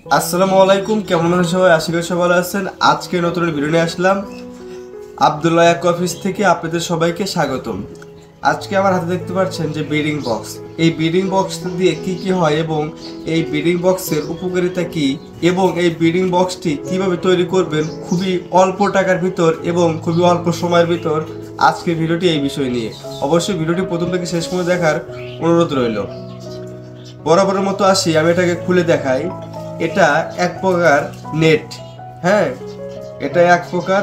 আসসালামু আলাইকুম, কেমন আছেন সবাই? আশা করি সবাই ভালো আছেন। আজকে নতুন ভিডিও নিয়ে আসলাম আব্দুল্লাহ এক অফিস থেকে। আপনাদের সবাইকে স্বাগতম। আজকে আমার হাতে দেখতে পাচ্ছেন যে ব্রিডিং বক্স। এই ব্রিডিং বক্স দিয়ে কি কি হয় এবং এই ব্রিডিং বক্সের উপকারিতা কি এবং এই ব্রিডিং বক্সটি কিভাবে তৈরি করবেন খুবই অল্প টাকার ভিতর এবং খুবই অল্প সময়ের ভিতর, আজকের ভিডিওটি এই বিষয় নিয়ে। অবশ্যই ভিডিওটি প্রথম থেকে শেষ পর্যন্ত দেখার অনুরোধ রইল। বরাবরের মতো আসি, আমি এটাকে খুলে দেখাই। এটা এক প্রকার নেট। হ্যাঁ, এটা এক প্রকার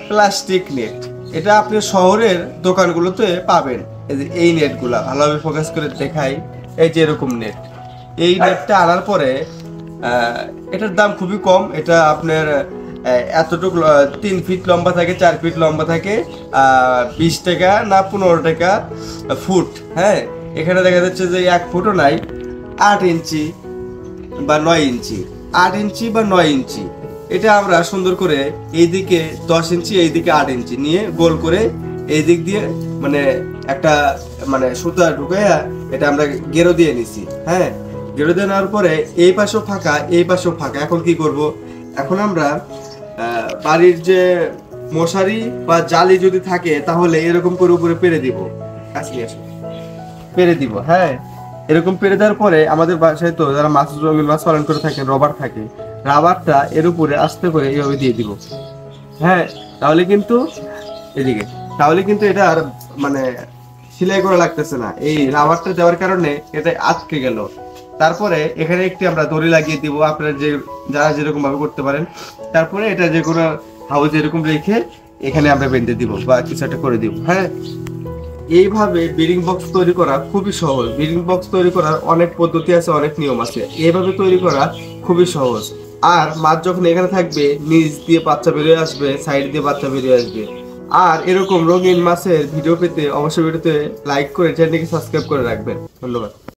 প্লাস্টিক নেট। এটা আপনি শহরের দোকানগুলোতে পাবেন। এই যে এই নেটগুলা ভালোভাবে ফোকাস করে দেখাই। এই যে এরকম নেট, এই নেটটা আনার পরে এটার দাম খুবই কম। এটা আপনার এতটুকু 3 ফিট লম্বা থাকে, 4 ফিট লম্বা থাকে, 20 টাকা না 15 টাকা ফুট। হ্যাঁ, এখানে দেখা যাচ্ছে যে 1 ফুটও নাই, 8 ইঞ্চি বা 9 ইঞ্চি, 8 ইঞ্চি বা 9 ইঞ্চি। এটা আমরা সুন্দর করে এইদিকে 10 ইঞ্চি, এইদিকে 8 ইঞ্চি নিয়ে গোল করে এই দিক দিয়ে মানে একটা মানে সুতা ঢুকাইয়া এটা আমরা গেরো দিয়ে নিছি। হ্যাঁ, গেরো দিয়ে নেওয়ার পরে এই পাশেও ফাঁকা, এই পাশেও ফাঁকা। এখন কি করব? এখন আমরা বাড়ির যে মশারি বা জালি যদি থাকে তাহলে এরকম করে উপরে পেরে দিব। কাছে আসো, পেরে দিব। হ্যাঁ, এরকম পেরে দেওয়ার পরে আমাদের বাসায় তো যারা মাছ রঙিন মাছ পালন করে থাকেন, রবার থাকে, রাবারটা এর উপরে আস্তে করে এইভাবে দিয়ে দিব। হ্যাঁ, তাহলে কিন্তু এদিকে, তাহলে কিন্তু এটা আর মানে সেলাই করা লাগতেছে না। এই রাবারটা দেওয়ার কারণে এটা আটকে গেল। তারপরে এখানে একটি আমরা দড়ি লাগিয়ে দিব, আপনারা যে যারা যেরকম ভাবে করতে পারেন। তারপরে এটা যে কোনো হাউস এরকম রেখে এখানে আমরা বেঁধে দিব বা কিছু একটা করে দিব। হ্যাঁ, এইভাবে ব্রিডিং বক্স তৈরি করা খুবই সহজ। ব্রিডিং বক্স তৈরি করার অনেক পদ্ধতি আছে, অনেক নিয়ম আছে। এইভাবে তৈরি করা খুবই সহজ। আর মাছ যখন এখানে থাকবে, নিচ দিয়ে বাচ্চা বেরিয়ে আসবে, সাইড দিয়ে বাচ্চা বেরিয়ে আসবে। আর এরকম রঙিন মাছের ভিডিও পেতে অবশ্যই ভিডিওতে লাইক করে চ্যানেলটিকে সাবস্ক্রাইব করে রাখবেন। ধন্যবাদ।